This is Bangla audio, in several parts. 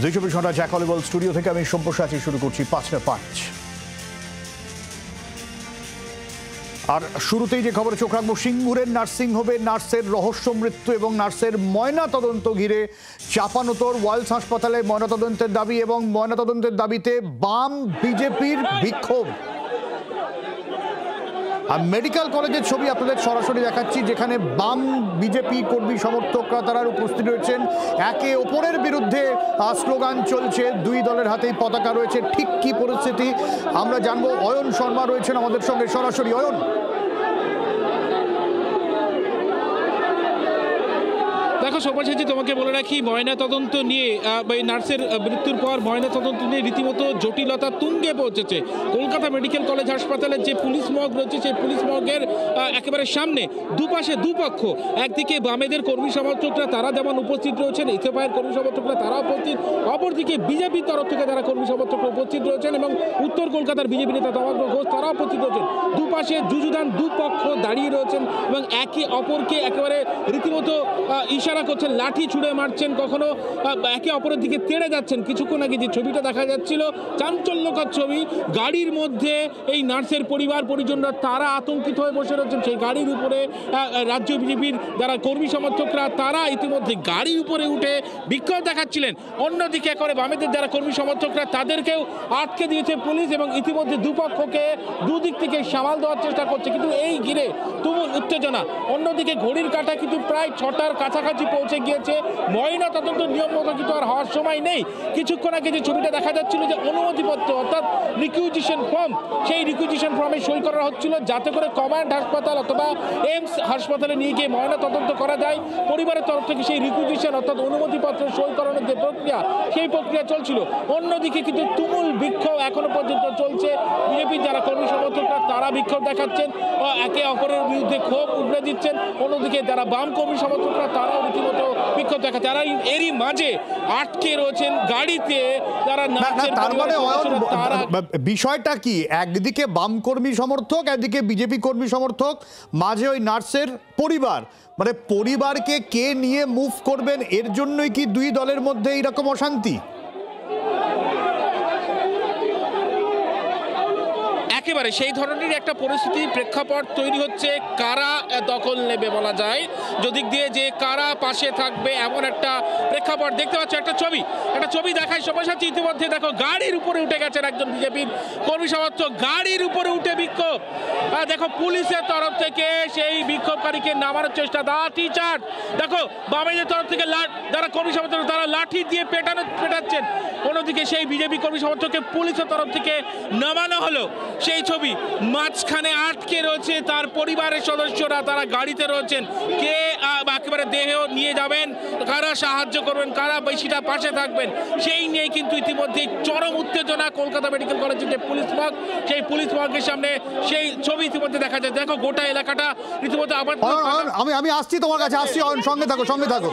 ২৪ ঘন্টা জ্যাক অলিবল স্টুডিও থেকে আমি সম্প্রসারী শুরু করছি ৫টা ৫। আর শুরুতেই যে খবরে চোখ রাখবো, সিঙ্গুরের নার্সিংহোমে নার্সের রহস্য মৃত্যু এবং নার্সের ময়না তদন্ত ঘিরে চাপানোতর ওয়াইলস হাসপাতালে ময়নাতদন্তের দাবি এবং ময়নাতদন্তের দাবিতে বাম বিজেপির বিক্ষোভ। আর মেডিকেল কলেজের ছবি আপনাদের সরাসরি দেখাচ্ছি, যেখানে বাম বিজেপি কর্মী সমর্থকরা তারা উপস্থিত রয়েছেন। একে অপরের বিরুদ্ধে স্লোগান চলছে, দুই দলের হাতেই পতাকা রয়েছে। ঠিক কি পরিস্থিতি আমরা জানবো। অয়ন শর্মা রয়েছেন আমাদের সঙ্গে সরাসরি। অয়ন, দেখো সব্যসাচী, তোমাকে বলে রাখি, ময়না তদন্ত নিয়ে নার্সের মৃত্যুর পর ময়না তদন্ত নিয়ে রীতিমতো জটিলতা তুঙ্গে পৌঁছেছে। কলকাতা মেডিকেল কলেজ হাসপাতালের যে পুলিশ মর্গ রয়েছে, সেই পুলিশ মর্গের একেবারে সামনে দুপাশে দুপক্ষ, একদিকে বামেদের কর্মী সমর্থকরা তারা যেমন উপস্থিত রয়েছেন, ইথেপায়ের কর্মী সমর্থকরা তারা উপস্থিত, অপরদিকে বিজেপির তরফ থেকে যারা কর্মী সমর্থকরা উপস্থিত রয়েছেন এবং উত্তর কলকাতার বিজেপি নেতা তমাগ্র ঘোষ তারা উপস্থিত রয়েছেন। দুপাশে যুযুধান দুপক্ষ দাঁড়িয়ে রয়েছেন এবং একে অপরকে একেবারে রীতিমতো ইশারা করছেন, লাঠি ছুঁড়ে মারছেন, কখনো একে অপরের দিকে তেড়ে যাচ্ছেন। কিছুক্ষণ আগে যে ছবিটা দেখা যাচ্ছিল, চাঞ্চল্যকর ছবি, গাড়ির মধ্যে এই নার্সের পরিবার পরিজনরা তারা আতঙ্কিত হয়ে বসে রয়েছেন। সেই গাড়ির উপরে রাজ্য বিজেপির যারা কর্মী সমর্থকরা তারা ইতিমধ্যে গাড়ির উপরে উঠে বিক্ষোভ দেখাচ্ছিলেন। অন্যদিকে একেবারে বামেদের যারা কর্মী সমর্থকরা তাদেরকেও আটকে দিয়েছে পুলিশ এবং ইতিমধ্যে দুপক্ষকে দুদিক থেকে সামাল দেওয়ার চেষ্টা করছে। কিন্তু এই ঘিরে তুমুল উত্তেজনা। অন্যদিকে ঘড়ির কাঁটা কিন্তু প্রায় 6টার কাছাকাছি পৌঁছে গিয়েছে। ময়না তদন্ত নিয়ম মতো কিন্তু আর হওয়ার সময় নেই। কিছুক্ষণ আগে যে ছবিটা দেখা যাচ্ছিল, যে অনুমতিপত্র অর্থাৎ রিকুইজিশন ফর্ম, সেই রিকুইজিশন ফর্মে সই করা হচ্ছিল যাতে করে কমান্ড হাসপাতাল অথবা এইমস হাসপাতালে নিয়ে গিয়ে ময়না তদন্ত করা যায়। পরিবারের তরফ থেকে সেই রিকুইজিশন অর্থাৎ অনুমতিপত্র সই করানোর যে প্রক্রিয়া, সেই প্রক্রিয়া চলছিল। অন্যদিকে কিন্তু তুমুল বিক্ষোভ এখনো পর্যন্ত চলছে। বিজেপির যারা কর্মী সমর্থকরা তারা বিক্ষোভ দেখাচ্ছেন, একে অপরের বিরুদ্ধে ক্ষোভ উগড়ে দিচ্ছেন। অন্যদিকে যারা বাম কর্মী সমর্থকরা তারাও রীতিমতো বিক্ষোভ দেখাচ্ছে। তারা এরই মাঝে আটকে রয়েছেন গাড়িতে যারা বিষয়টা কি? একদিকে বাম কর্মী সমর্থক, একদিকে বিজেপি কর্মী সমর্থক, মাঝে ওই নার্সের পরিবার। মানে পরিবারকে কে নিয়ে মুভ করবেন, এর জন্যই কি দুই দলের মধ্যে এইরকম অশান্তি? একেবারে সেই ধরনের একটা পরিস্থিতি প্রেক্ষাপট তৈরি হচ্ছে। কারা দখল নেবে বলা যায়, যদিক দিয়ে যে কারা পাশে থাকবে এমন একটা প্রেক্ষাপট দেখতে পাচ্ছ। একটা ছবি দেখায় সব্যসাচী, ইতিমধ্যে দেখো গাড়ির উপরে উঠে গেছেন একজন বিজেপির কর্মী সমর্থক, গাড়ির উপরে উঠে বিক্ষোভ। দেখো পুলিশের তরফ থেকে সেই বিক্ষোভকারীকে নামানোর চেষ্টা, লাঠি চার্জ। দেখো বামেদের তরফ থেকে যারা কর্মী সমর্থক তারা লাঠি দিয়ে পেটাচ্ছেন। অন্যদিকে সেই বিজেপি কর্মী সমর্থককে পুলিশের তরফ থেকে নামানো হলো। সেই ছবি, মাঝখানে আটকে রয়েছে তার পরিবারের সদস্যরা, তারা গাড়িতে রয়েছেন। কে একেবারে দেহ নিয়ে যাবেন, কারা সাহায্য করবেন, কারা বেশিটা পাশে থাকবেন, সেই নিয়ে কিন্তু ইতিমধ্যে চরম উত্তেজনা। কলকাতা মেডিকেল কলেজের যে পুলিশ মর্গ, সেই পুলিশ মর্গের সামনে সেই ছবি ইতিমধ্যে দেখা যায়। দেখো গোটা এলাকাটা রীতিমধ্যে আবার আমি আসছি তোমার কাছে, আসছি। সঙ্গে থাকো, সঙ্গে থাকো।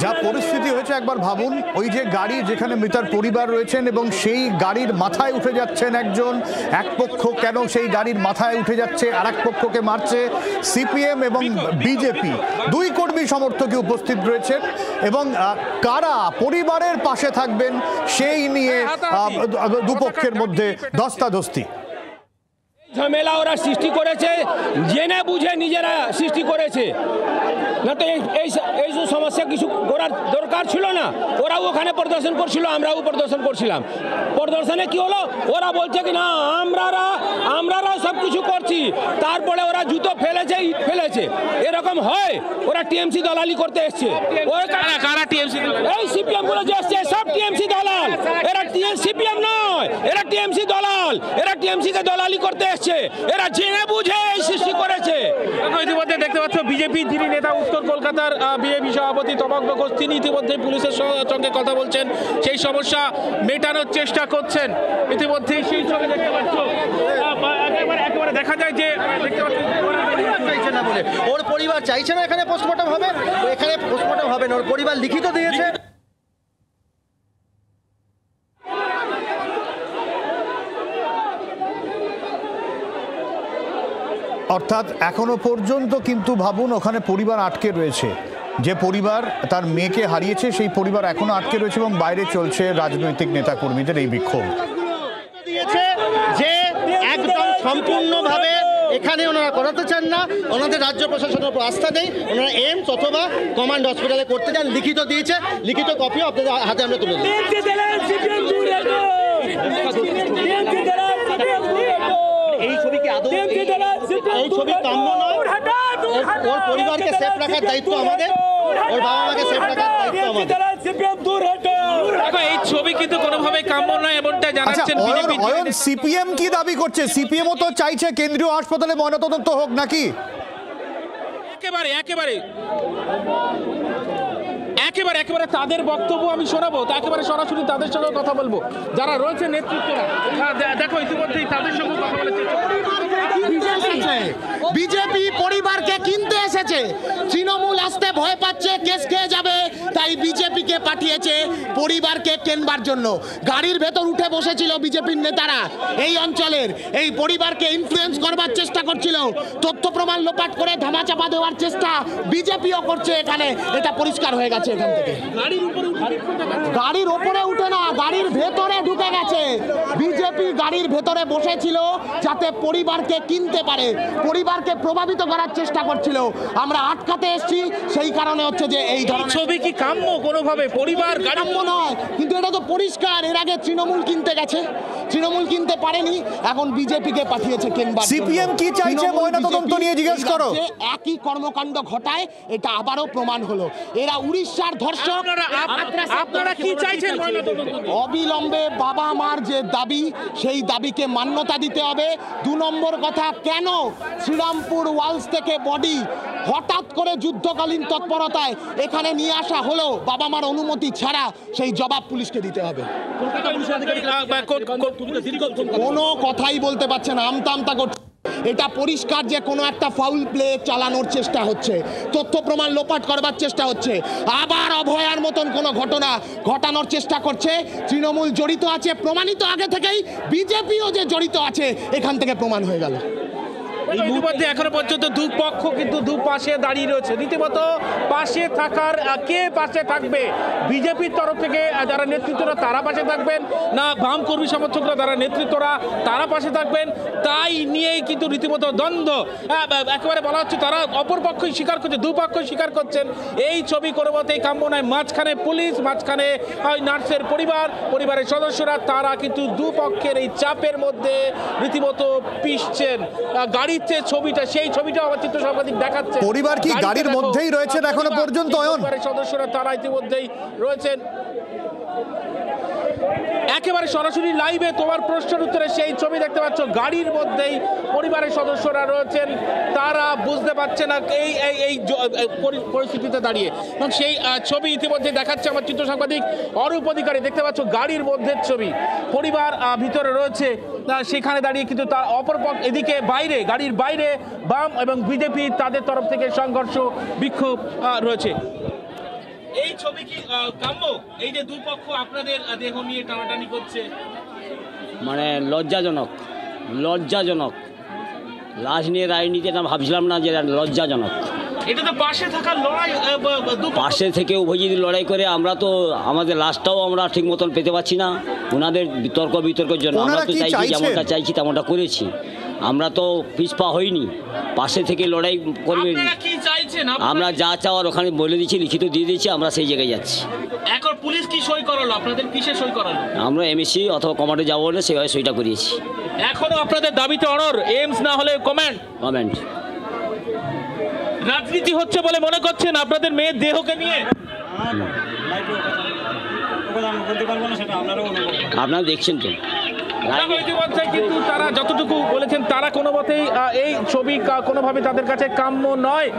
যা পরিস্থিতি হয়েছে একবার ভাবুন। ওই যে গাড়ি, যেখানে মৃতার পরিবার রয়েছেন এবং সেই গাড়ির মাথায় উঠে যাচ্ছেন একজন, এক পক্ষ কেন সেই গাড়ির মাথায় উঠে যাচ্ছে, আর এক পক্ষকে মারছে সিপিএম এবং বিজেপি। দুই কর্মী সমর্থকই উপস্থিত রয়েছেন এবং কারা পরিবারের পাশে থাকবেন সেই নিয়ে দুপক্ষের মধ্যে ধস্তাধস্তি। ঝামেলা ওরা সৃষ্টি করেছে, জেনে বুঝে নিজেরা সৃষ্টি করেছে। না তো এই সমস্যা কিছু করার দরকার দরকার ছিল না, ওরাও ওখানে প্রদর্শন করছিল, আমরাও প্রদর্শন করছিলাম। প্রদর্শনে কি হলো, ওরা বলছে কি না আমরাও সব কিছু করছি, তারপরে ওরা জুতো ফেলেছে, ইট ফেলেছে। এরকম হয়, ওরা টিএমসি দলালি করতে এসছে। কারা টিএমসি? এই সিপিএম গুলো যে এসছে সব টিএমসি দলাল, এরা সিপিএম নয়, এরা টিএমসি দলাল, এরা টিএমসি কে দলালি করতে এসছে, এরা জেনে বুঝে এই সৃষ্টি করেছে। ইতিমধ্যে দেখতে পাচ্ছ বিজেপি যিনি নেতা উত্তর কলকাতার বিজেপি সভাপতি তমাগ্ন ঘোষ, তিনি ইতিমধ্যে পুলিশের সঙ্গে কথা বলছেন, সেই সমস্যা মেটানোর চেষ্টা করছেন। ইতিমধ্যে সেই ছবি দেখতে পাচ্ছ, একেবারে দেখা যায় যে দেখতে পাচ্ছ চাইছে না বলে ওর পরিবার চাইছে না এখানে পোস্টমর্টম হবে, এখানে পোস্টমর্টম হবে না, ওর পরিবার লিখিত দিয়েছে। অর্থাৎ এখনো পর্যন্ত কিন্তু ভাবুন ওখানে পরিবার আটকে রয়েছে, যে পরিবার তার মেয়েকে হারিয়েছে সেই পরিবার এখনো আটকে রয়েছে এবং বাইরে চলছে রাজনৈতিক নেতাকর্মীদের এই বিক্ষোভ। দিয়েছে যে একদম সম্পূর্ণভাবে এখানে ওনারা করাতে চান না, ওনাদের রাজ্য প্রশাসনের উপর আস্থা নেই, ওনারা এইমস অথবা কমান্ড হসপিটালে করতে চান, লিখিত দিয়েছে, লিখিত কপিও আপনাদের হাতে আমরা তুলে দিই। এই ছবি কি আদৌ এই ছবি কাম্য নয়? ওর পরিবারকে সেফ রাখার দায়িত্ব আমাদের, ওর বাবা মাকে সেফ রাখার দায়িত্ব আমাদের। এই ছবি কিন্তু কোনোভাবে কাম্য নয় এমনটা জানাচ্ছেন বিজেপি। সিপিএম কি দাবি করছে? সিপিএমও তো চাইছে কেন্দ্রীয় হাসপাতালে ময়নাতদন্ত হোক নাকি? একেবারে তাদের বক্তব্য আমি শোনাবো, তা একেবারে সরাসরি তাদের সঙ্গে কথা বলবো, যারা রয়েছে নেতৃত্বরা। দেখো ইতিমধ্যেই তাদের সঙ্গে কথা বলেছে। বিজেপি পরিবারকে কিনতে এসেছে, তৃণমূল আসতে ভয় পাচ্ছে, কেস খেয়ে যাবে, তাই বিজেপিকে পাঠিয়েছে পরিবারকে কেনবার জন্য। গাড়ির ভেতর উঠে বসেছিল বিজেপির নেতারা, এই অঞ্চলের এই পরিবারকে ইনফ্লুয়েন্স করবার চেষ্টা করছিল, তথ্য প্রমাণ লোপাট করে ধামাচাপা দেওয়ার চেষ্টা বিজেপিও করছে এখানে, এটা পরিষ্কার হয়ে গেছে এখান থেকে। গাড়ির ওপরে উঠে না, গাড়ির ভেতরে ঢুকে গেছে। বিজেপি গাড়ির ভেতরে বসেছিল যাতে পরিবারকে কিনতে পারে, পরিবারকে প্রভাবিত করার চেষ্টা করছিল, আমরা আটকাতে এসেছি, সেই কারণে হচ্ছে যে এই ধরনের ছবি কি কাম্য কোনোভাবে? পরিবার কাম্য নয়, কিন্তু এটা তো পরিষ্কার, এর আগে তৃণমূল কিনতে গেছে, তৃণমূল কিনতে পারেনি, এখন বিজেপিকে পাঠিয়েছে কেনবার। সিপিএম কি চাইছে ময়নাতদন্ত নিয়ে জিজ্ঞেস করো। একই কর্মকাণ্ড ঘটায়, এটা আবারও প্রমাণ হলো। এরা উড়িষ্যার ধর্ষক। আপনারা কি চাইছেন? অবিলম্বে বাবা মার যে দাবি, সেই দাবিকে মান্যতা দিতে হবে। 2 নম্বর কথা, কেন শ্রীরামপুর ওয়ালস থেকে বডি হঠাৎ করে যুদ্ধকালীন তৎপরতায় এখানে নিয়ে আসা হলো বাবা মার অনুমতি ছাড়া, সেই জবাব পুলিশকে দিতে হবে। কোনো কথাই বলতে পারছে না, আমতা আমতা করছে। এটা পরিষ্কার যে কোনো একটা ফাউল প্লে চালানোর চেষ্টা হচ্ছে, তথ্য প্রমাণ লোপাট করবার চেষ্টা হচ্ছে, আবার অভয়ার মতন কোনো ঘটনা ঘটানোর চেষ্টা করছে। তৃণমূল জড়িত আছে প্রমাণিত আগে থেকেই, বিজেপিও যে জড়িত আছে এখান থেকে প্রমাণ হয়ে গেল। ইতিমধ্যে এখনো পর্যন্ত দুপক্ষ কিন্তু দুপাশে দাঁড়িয়ে রয়েছে, রীতিমতো পাশে থাকার কে পাশে থাকবে? বিজেপির তরফ থেকে যারা নেতৃত্বরা তারা পাশে থাকবেন না বাম কর্মী সমর্থকরা যারা নেতৃত্বরা তারা পাশে থাকবেন, তাই নিয়েই কিন্তু রীতিমতো দ্বন্দ্ব। একেবারে বলা হচ্ছে তারা অপরপক্ষই স্বীকার করছে, দুপক্ষই স্বীকার করছেন এই ছবি কোনো মতেই কাম্য নয়। মাঝখানে পুলিশ, মাঝখানে নার্সের পরিবারের সদস্যরা, তারা কিন্তু দুপক্ষের এই চাপের মধ্যে রীতিমতো পিষছেন। গাড়ি ছবিটা, সেই ছবিটা আমার চিত্র সাংবাদিক দেখাচ্ছে। পরিবার কি গাড়ির মধ্যেই রয়েছেন এখনো পর্যন্ত? সদস্যরা তারা ইতিমধ্যেই রয়েছেন। একেবারে সরাসরি লাইভে তোমার প্রশ্নের উত্তরে সেই ছবি দেখতে পাচ্ছ, গাড়ির মধ্যেই পরিবারের সদস্যরা রয়েছেন, তারা বুঝতে পারছে না এই পরিস্থিতিতে দাঁড়িয়ে। এবং সেই ছবি ইতিমধ্যে দেখাচ্ছে আমার চিত্র সাংবাদিক অরূপ অধিকারী। দেখতে পাচ্ছ গাড়ির মধ্যে ছবি, পরিবার ভিতরে রয়েছে, সেখানে দাঁড়িয়ে কিন্তু তার অপরপক্ষ এদিকে বাইরে, গাড়ির বাইরে বাম এবং বিজেপি তাদের তরফ থেকে সংঘর্ষ বিক্ষোভ রয়েছে। এই ছবি কি কাম্য? এই যে দুই পক্ষ আপনাদের দেহ নিয়ে টানাটানি করছে, মানে লজ্জাজনক। লাশ নিয়ে রাজনীতি এটা ভাবছিলাম না যে লজ্জাজনক। এটা তো পাশে থাকার লড়াই, পাশে থেকে উভয় যদি লড়াই করে, আমরা তো আমাদের লাশটাও আমরা ঠিক মতন পেতে পারছি না ওনাদের বিতর্কের জন্য। আমরা তো চাইছি যেমনটা চাইছি তেমনটা করেছি, আমরা তো পিছপা হইনি, পাশে থেকে লড়াই করবে। আপনারা কি চাইছেন? আমরা যা চাওয়ার ওখানে বলে দিচ্ছি, লিখিত দিয়ে দিচ্ছি, আমরা সেই জায়গায় যাচ্ছি। এখন পুলিশ কি সই করালো? আপনাদের কিসে সই করালো? আমরা এমএসসি অথবা কমান্ডে যাবো বলে সেভাবে সইটা করিয়েছি। এখনো আপনাদের দাবিতে অনর, এইমস না হলে কমান্ড। রাজনীতি হচ্ছে বলে মনে করছেন আপনাদের মেয়ের দেহকে নিয়ে? আপনারা দেখছেন তো। দেখো, ইতিমধ্যে কিন্তু তারা যতটুকু বলেছেন, তারা কোনো মতেই এই ছবি কোনোভাবে তাদের কাছে কাম্য নয়,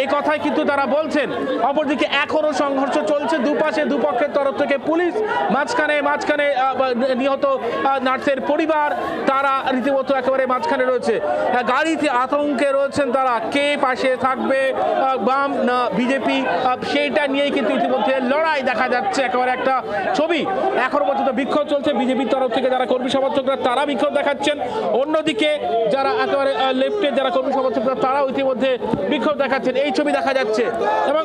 এই কথাই কিন্তু তারা বলছেন। অপরদিকে এখনো সংঘর্ষ চলছে, দুপাশে দুপক্ষের তরফ থেকে পুলিশ, মাঝখানে নিহত নার্সের পরিবার, তারা রীতিমতো একেবারে মাঝখানে রয়েছে। গাড়িতে আতঙ্কে রয়েছেন তারা, কে পাশে থাকবে, বাম না বিজেপি, সেইটা নিয়েই কিন্তু ইতিমধ্যে লড়াই দেখা যাচ্ছে। একেবারে একটা ছবি। এখনো পর্যন্ত বিক্ষোভ চলছে বিজেপির তরফ থেকে, যারা কর্মী সমর্থকরা তারা বিক্ষোভ দেখাচ্ছেন, অন্যদিকে যারা একেবারে লেফটের যারা কর্মী সমর্থকরা তারাও ইতিমধ্যে বিক্ষোভ দেখাচ্ছেন। এই ছবি দেখা যাচ্ছে এবং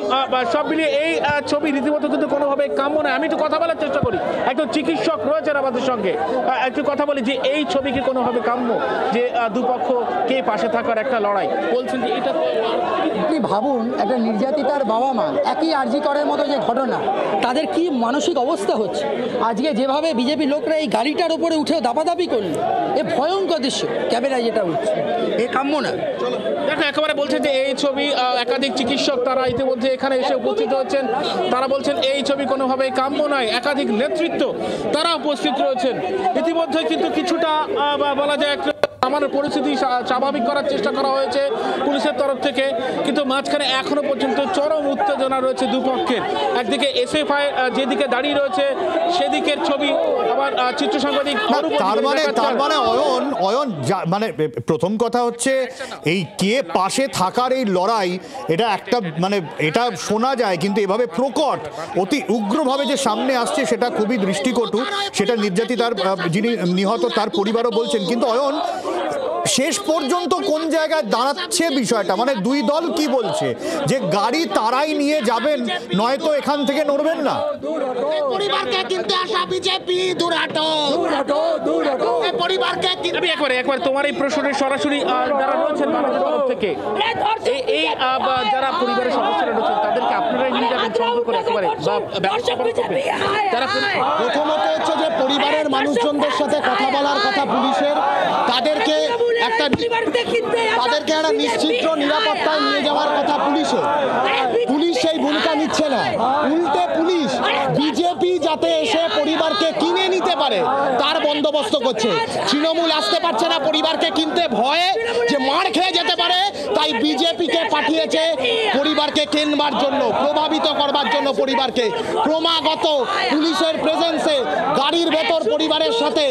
সব মিলিয়ে এই ছবি রীতিমতো কিন্তু কোনোভাবে কাম্য নয়। আমি একটু কথা বলার চেষ্টা করি, একজন চিকিৎসক রয়েছেন আমাদের সঙ্গে, একটু কথা বলি যে এই ছবি কি কোনোভাবে কাম্য, যে দুপক্ষ কে পাশে থাকার একটা লড়াই বলছেন যে এটা? আপনি ভাবুন, একটা নির্যাতিতার বাবা মা, একই আরজি করার মতো যে ঘটনা, তাদের কি মানসিক অবস্থা হচ্ছে। আজকে যেভাবে বিজেপি লোকরা এই গাড়িটার উপরে উঠেও দাপাদাপি করল, এ ভয়ঙ্কর দৃশ্য, ক্যামেরায় যেটা উঠছে, এ কাম্য না। দেখো, একেবারে বলছে যে এই ছবি, একাধিক চিকিৎসক তারা ইতিমধ্যে এখানে এসে উপস্থিত হচ্ছেন, তারা বলছেন এই ছবি কোনোভাবে কাম্য নয়। একাধিক নেতৃত্ব তারা উপস্থিত রয়েছেন। ইতিমধ্যে কিন্তু কিছুটা বলা যায় আমার পরিস্থিতি স্বাভাবিক করার চেষ্টা করা হয়েছে পুলিশের তরফ থেকে, কিন্তু মাঝখানে এখনো পর্যন্ত চরম উত্তেজনা রয়েছে দুপক্ষের। একদিকে এসএফআই যেদিকে দাঁড়িয়ে রয়েছে সেদিকের ছবি, আবার চিত্র সাংবাদিক। তার মানে অয়ন মানে প্রথম কথা হচ্ছে এই কে পাশে থাকার এই লড়াই, এটা একটা মানে এটা শোনা যায়, কিন্তু এভাবে প্রকট অতি উগ্রভাবে যে সামনে আসছে সেটা খুবই দৃষ্টিকটু। সেটা নির্যাতিতার যিনি নিহত তার পরিবারও বলছেন। কিন্তু অয়ন, শেষ পর্যন্ত কোন জায়গায় দাঁড়াচ্ছে বিষয়টা, মানে দুই দল কি বলছে যে গাড়ি তারাই নিয়ে যাবেন, নয়তো এখান থেকে নড়বেন না? পরিবারকে কিনতে আসা বিজেপি দূর হটো, পরিবারকে আমি একবার তোমার এই প্রশ্নের সরাসরি যারা রয়েছেন মানুষের তরফ থেকে, এই যারা পরিবারের সদস্যরা রয়েছেন তাদেরকে আপনারাই নিয়ে যাবেন সঙ্গ করে একেবারে, প্রথমত হচ্ছে যে পরিবারের মানুষজনদের সাথে কথা বলার কথা পুলিশের, তাদেরকে একটা নিশ্চিত নিরাপত্তায় নিয়ে যাওয়ার কথা পুলিশের। পুলিশ সেই ভূমিকা নিচ্ছে না, উল্টে পুলিশ বিজেপি যাতে এসে পরিবারকে কিনে নিতে পারে তার বন্দোবস্ত করছে। তৃণমূল আসতে পারছে না পরিবারকে কিনতে, ভয়ে যে মার খেয়ে যেতে পারে, তাই বিজেপিকে পাঠিয়েছে পরিবারকে কেনবার জন্য, প্রভাবিত করবার জন্য পরিবারকে। ক্রমাগত পুলিশের প্রেজেন্সে গাড়ির ভেতর পরিবারের সাথে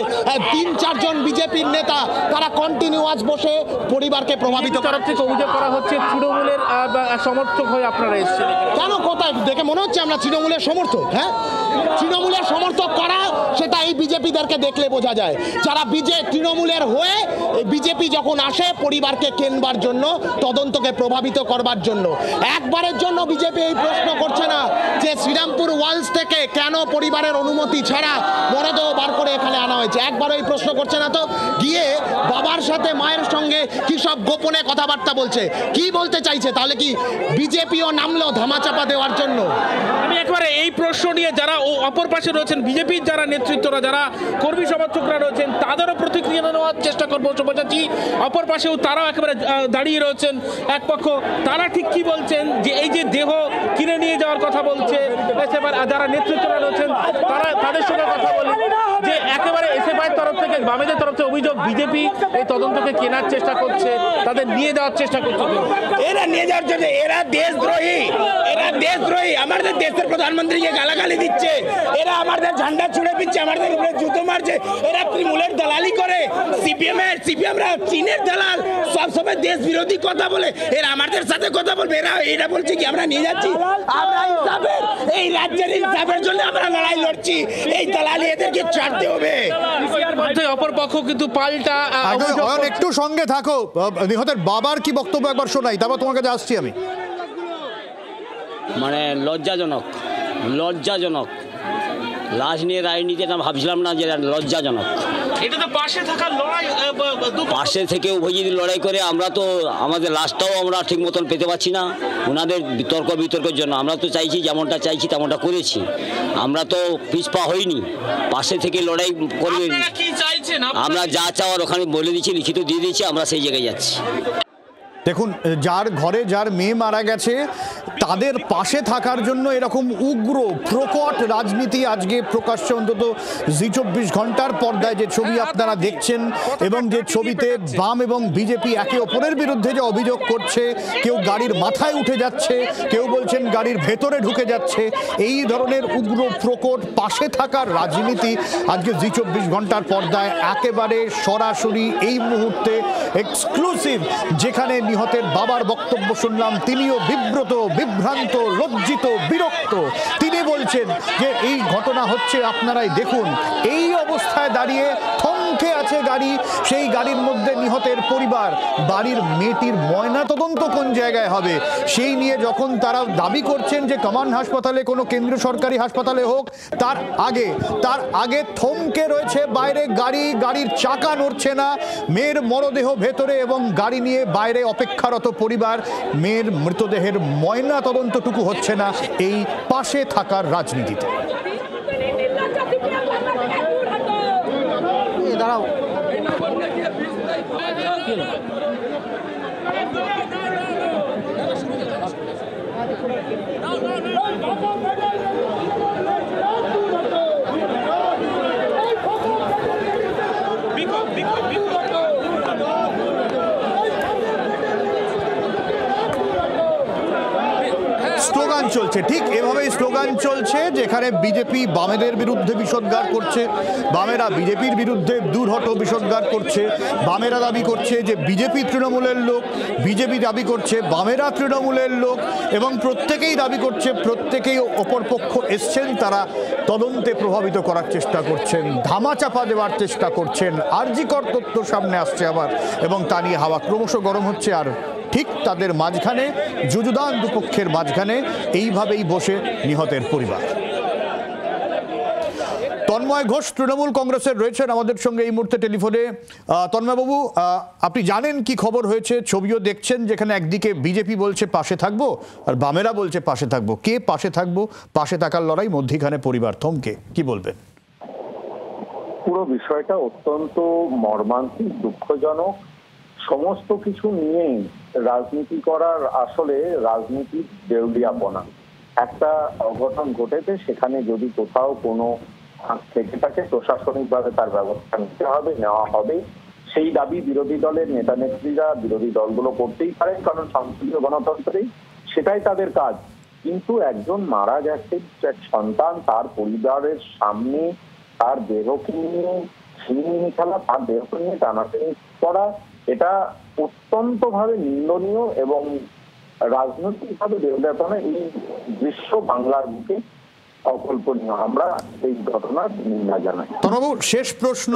3-4 জন বিজেপির নেতা তারা কন্টিনিউয়াস বসে পরিবারকে প্রভাবিত তরফ থেকে অভিযোগ করা হচ্ছে তৃণমূলের সমর্থক হয়ে আপনারা এসেছেন। কেন, কোথায় দেখে মনে হচ্ছে আমরা তৃণমূলের সমর্থক? হ্যাঁ, তৃণমূলের সমর্থক করা সেটা এই বিজেপিদেরকে দেখলে বোঝা যায়। যারা তৃণমূলের হয়ে বিজেপি যখন আসে পরিবারকে কেনবার জন্য, তদন্তকে প্রভাবিত করবার জন্য, একবারের জন্য বিজেপি এই প্রশ্ন করছে না যে শ্রীরামপুর ওয়ালস থেকে কেন পরিবারের অনুমতি ছাড়া মরদেহ বার করে এখানে আনা হয়েছে। একবারও এই প্রশ্ন করছে না। তো গিয়ে বাবার সাথে মায়ের সঙ্গে কি সব গোপনে কথাবার্তা বলছে, কি বলতে চাইছে? তাহলে কি বিজেপিও নামলো ধামাচাপা দেওয়ার জন্য? আমি একবারে এই প্রশ্ন নিয়ে যারা অপর পাশে রয়েছেন বিজেপির যারা নেতৃত্বরা, যারা কর্মী সমর্থকরা রয়েছেন, তাদেরও প্রতিক্রিয়া নেওয়ার চেষ্টা করবো। অপর পাশেও তারাও একেবারে দাঁড়িয়ে রয়েছেন এক পক্ষ, তারা ঠিক কি বলছেন যে এই যে দেহ কিনে নিয়ে যাওয়ার কথা বলছে যারা নেতৃত্বরা রয়েছেন, তারা তাদের সঙ্গে কথা বলেন যে একেবারে এসএফআই তরফ থেকে, বামেদের তরফ থেকে অভিযোগ বিজেপি এই তদন্তকে কেনার চেষ্টা করছে, তাদের নিয়ে যাওয়ার চেষ্টা করছে। এরা নিয়ে যাওয়ার জন্য, এরা দেশদ্রোহী, আমাদের দেশের প্রধানমন্ত্রীকে গালাগালি দিচ্ছে, এরা আমাদের ঝান্ডা ছুড়ে দিচ্ছে, আমাদের উপরে জুতো মারছে, এরা তৃণমূলের দালালি করে, সিপিএমরা চীনের দালাল, সবসময় দেশ বিরোধী কথা বলে, এরা আমাদের সাথে কথা বলবে। এরা বলছে কি আমরা নিয়ে যাচ্ছি, আমরা ইনসাফের, এই রাজ্যের ইনসাফের জন্য আমরা লড়াই লড়ছি, এই দালালি এদেরকে ছাড়তে হবে। অপর পক্ষ কিন্তু পাল্টা একটু সঙ্গে থাকো, নিহতের বাবার কি বক্তব্য একবার শোনাই, তারপর তোমার কাছে আসছি আমি। মানে লজ্জাজনক লাশ নিয়ে রাজনীতি, এটা ভাবছিলাম না যে লজ্জাজনক। এটা তো পাশে থাকার লড়াই, পাশে থেকে উভয় যদি লড়াই করে আমরা তো আমাদের লাশটাও আমরা ঠিক মতন পেতে পারছি না ওনাদের বিতর্কের জন্য। আমরা তো চাইছি যেমনটা চাইছি তেমনটা করেছি, আমরা তো পিছপা হইনি, পাশে থেকে লড়াই করবে। কি চাইছেন? আমরা যা চাওয়ার ওখানে বলে দিচ্ছি, লিখিত দিয়ে দিচ্ছি, আমরা সেই জায়গায় যাচ্ছি। দেখুন, যার ঘরে যার মেয়ে মারা গেছে তাদের পাশে থাকার জন্য এরকম উগ্র প্রকট রাজনীতি আজকে প্রকাশ্যে অন্তত জি24 ঘন্টার পর্দায় যে ছবি আপনারা দেখছেন, এবং যে ছবিতে বাম এবং বিজেপি একে অপরের বিরুদ্ধে যে অভিযোগ করছে, কেউ গাড়ির মাথায় উঠে যাচ্ছে, কেউ বলছেন গাড়ির ভেতরে ঢুকে যাচ্ছে, এই ধরনের উগ্র প্রকট পাশে থাকার রাজনীতি আজকে জি24 ঘন্টার পর্দায় একেবারে সরাসরি এই মুহূর্তে এক্সক্লুসিভ। যেখানে নিহতের বাবার বক্তব্য শুনলাম, তিনিও বিব্রত, বিভ্রান্ত, লজ্জিত, বিরক্ত। তিনি বলছেন যে এই ঘটনা হচ্ছে, আপনারাই দেখুন। এই অবস্থায় দাঁড়িয়ে থমকে আছে গাড়ি, সেই গাড়ির মধ্যে নিহতের পরিবার। বাড়ির মেয়েটির ময়না তদন্ত কোন জায়গায় হবে সেই নিয়ে যখন তারা দাবি করছেন যে কমান্ড হাসপাতালে, কোনো কেন্দ্রীয় সরকারি হাসপাতালে হোক, তার আগে থমকে রয়েছে বাইরে গাড়ি, গাড়ির চাকা নড়ছে না, মেয়ের মরদেহ ভেতরে এবং গাড়ি নিয়ে বাইরে অপেক্ষারত পরিবার। মেয়ের মৃতদেহের ময়না তদন্তটুকু হচ্ছে না এই পাশে থাকার রাজনীতিতে। দাঁড়াও, স্লোগান চলছে, ঠিক এভাবেই স্লোগান চলছে, যেখানে বিজেপি বামেদের বিরুদ্ধে বিষোদ্গার করছে, বামেরা বিজেপির বিরুদ্ধে দূর হটো বিষোদ্গার করছে। বামেরা দাবি করছে যে বিজেপি তৃণমূলের লোক, বিজেপি দাবি করছে বামেরা তৃণমূলের লোক, এবং প্রত্যেকেই দাবি করছে, প্রত্যেকেই অপরপক্ষ এসছেন, তারা তদন্তে প্রভাবিত করার চেষ্টা করছেন, ধামাচাপা দেওয়ার চেষ্টা করছেন। আরজিকর তথ্য সামনে আসছে আবার, এবং তা নিয়ে হাওয়া ক্রমশ গরম হচ্ছে। আর ঠিক তাদের মাঝখানে, যুযুদান দুপক্ষের মাঝখানে এইভাবেই বসে নিহতের পরিবার। তন্ময় ঘোষ তৃণমূল কংগ্রেসের রয়েছেন আমাদের সঙ্গে এই মুহূর্তে টেলিফোনে। তন্ময়বাবু, আপনি জানেন কি খবর হয়েছে? ছবিও দেখছেন, যেখানে একদিকে বিজেপি বলছে পাশে থাকবো আর বামেরা বলছে পাশে থাকবো। কে পাশে থাকবো? পাশে থাকার লড়াই, মধ্যিখানে পরিবার থমকে। কি বলবেন? পুরো বিষয়টা অত্যন্ত মর্মান্তিক, দুঃখজনক। সমস্ত কিছু নিয়েই রাজনীতি করার আসলে রাজনীতির দেউলিয়াপনা। একটা অঘটন ঘটেছে, সেখানে যদি কোথাও কোনো থেকে থাকে প্রশাসনিকভাবে তার ব্যবস্থা নিতে হবে, নেওয়া হবে। সেই দাবি বিরোধী দলের নেতা নেত্রীরা, বিরোধী দলগুলো করতেই পারেন, কারণ সংসদীয় গণতন্ত্রেই সেটাই তাদের কাজ। কিন্তু একজন মারা গেছে, এক সন্তান, তার পরিবারের সামনে তার দেহকে নিয়ে ছিনিয়ে খেলা, তার দেহকে নিয়ে টানাটানি করা, এটা অত্যন্ত ভাবে নিন্দনীয় এবং রাজনৈতিকভাবে দেউলিয়াপনা। এই দৃশ্য বাংলার বুকে অকল্পনীয়। আমরা এই ঘটনার নিন্দা জানাই। তনবাবু, শেষ প্রশ্ন,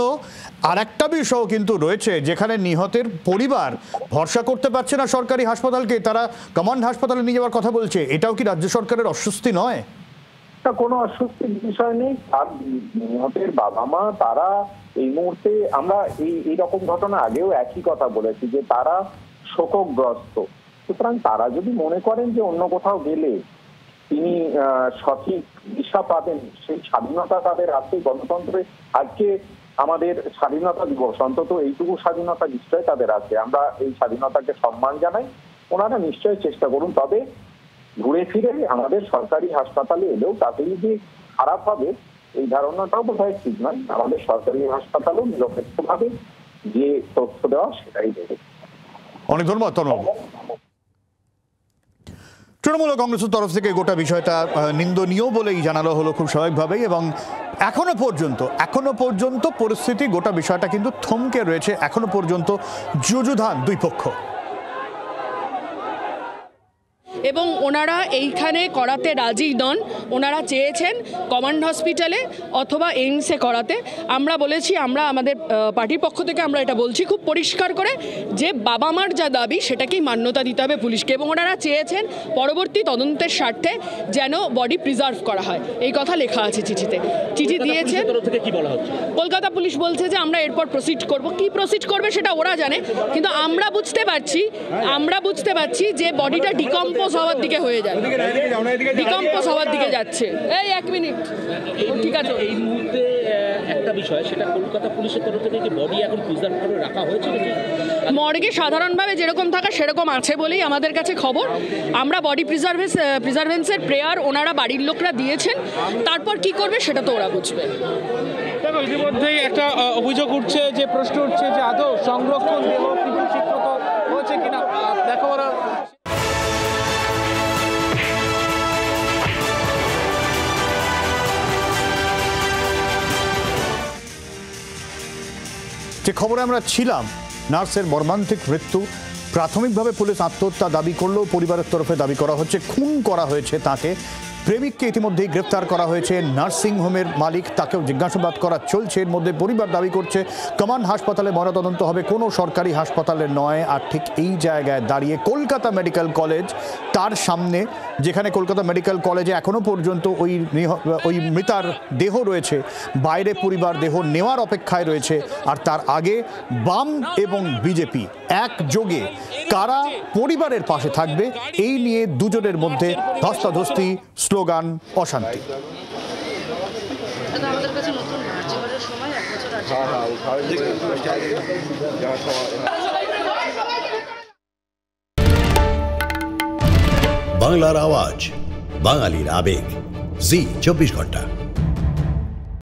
আর একটা বিষয় কিন্তু রয়েছে, যেখানে নিহতের পরিবার ভরসা করতে পারছে না সরকারি হাসপাতালকে, তারা কমান্ড হাসপাতালে নিয়ে যাওয়ার কথা বলছে। এটাও কি রাজ্য সরকারের অস্বস্তি নয়? কোনো অস্বস্তির বিষয় নেই। আর নিহতের বাবা মা, তারা এই মুহূর্তে, আমরা এই রকম ঘটনা আগেও একই কথা বলেছি যে তারা শোকগ্রস্ত। সুতরাং তারা যদি মনে করেন যে অন্য কোথাও গেলে তিনি সঠিক দিশা পাবেন, সেই স্বাধীনতা তাদের আছে। গণতন্ত্রে আজকে আমাদের স্বাধীনতা দিবস, অন্তত এইটুকু স্বাধীনতা নিশ্চয়ই তাদের আছে। আমরা এই স্বাধীনতাকে সম্মান জানাই। ওনারা নিশ্চয়ই চেষ্টা করুন। তবে ঘুরে ফিরে আমাদের সরকারি হাসপাতালে এলেও তাতেই যে খারাপ হবে এই ধারণাটাও বোধহয় ঠিক নয়। আমাদের সরকারি হাসপাতালেও নিরপেক্ষভাবে যে তথ্য দেওয়া সেটাই দেবে। অনেক ধন্যবাদ তনবাবু। তৃণমূল কংগ্রেসের তরফ থেকে গোটা বিষয়টা নিন্দনীয় বলেই জানানো হলো খুব স্বাভাবিকভাবেই, এবং এখনো পর্যন্ত পরিস্থিতি, গোটা বিষয়টা কিন্তু থমকে রয়েছে। এখনো পর্যন্ত যুযুধান দুই পক্ষ। এবং ওনারা এইখানে করাতে রাজি নন। ওনারা চেয়েছেন কমান্ড হসপিটালে অথবা এইমসে করাতে। আমরা বলেছি, আমরা আমাদের পার্টির পক্ষ থেকে আমরা এটা বলছি খুব পরিষ্কার করে যে বাবা মার যা দাবি সেটাকেই মান্যতা দিতে হবে পুলিশকে, এবং ওনারা চেয়েছেন পরবর্তী তদন্তের স্বার্থে যেন বডি প্রিজার্ভ করা হয়। এই কথা লেখা আছে চিঠিতে, চিঠি দিয়েছে। কলকাতা পুলিশ বলছে যে আমরা এরপর প্রসিড করব, কি প্রসিড করবে সেটা ওরা জানে, কিন্তু আমরা বুঝতে পারছি যে বডিটা ডিকম্পোজ হওয়ার দিকে হয়ে যায়, ডিকম্পোজ হওয়ার দিকে যাচ্ছে। এই এক মিনিট, ঠিক আছে। এই মুহূর্তে একটা বিষয়, সেটা কলকাতা পুলিশের তরফ থেকে কি বডি এখন প্রিজার্ভ করে রাখা হয়েছে নাকি? মর্গে সাধারণভাবে যেরকম থাকা সেরকম আছে বলেই আমাদের কাছে খবর। আমরা বডি প্রিজার্ভেন্সের প্রেয়ার ওনারা বাড়ির লোকরা দিয়েছেন, তারপর কি করবে সেটা তো ওরা বুঝবে। দেখো, ইতিমধ্যেই একটা অভিযোগ উঠছে, যে প্রশ্ন উঠছে যে আদৌ সংরক্ষণ দেহ কিন্তু ঠিকমতো হয়েছে কিনা। দেখো, ওরা যে খবরে আমরা ছিলাম, নার্সের মর্মান্তিক মৃত্যু। প্রাথমিকভাবে পুলিশ আত্মহত্যা দাবি করলেও পরিবারের তরফে দাবি করা হচ্ছে খুন করা হয়েছে তাকে। প্রেমিককে ইতিমধ্যেই গ্রেপ্তার করা হয়েছে, নার্সিংহোমের মালিক, তাকেও জিজ্ঞাসাবাদ করা চলছে। এর মধ্যে পরিবার দাবি করছে কমান্ড হাসপাতালে ময়নাতদন্ত হবে, কোনো সরকারি হাসপাতালে নয়। আর ঠিক এই জায়গায় দাঁড়িয়ে কলকাতা মেডিকেল কলেজ, তার সামনে যেখানে কলকাতা মেডিকেল কলেজে এখনও পর্যন্ত ওই মৃতার দেহ রয়েছে, বাইরে পরিবার দেহ নেওয়ার অপেক্ষায় রয়েছে। আর তার আগে বাম এবং বিজেপি একযোগে কারা পরিবারের পাশে থাকবে, এই নিয়ে দুজনের মধ্যে ধস্তাধস্তি, স্লোগান, অশান্তি। বাংলার আওয়াজ, বাঙালির আবেগ, জি 24 ঘন্টা।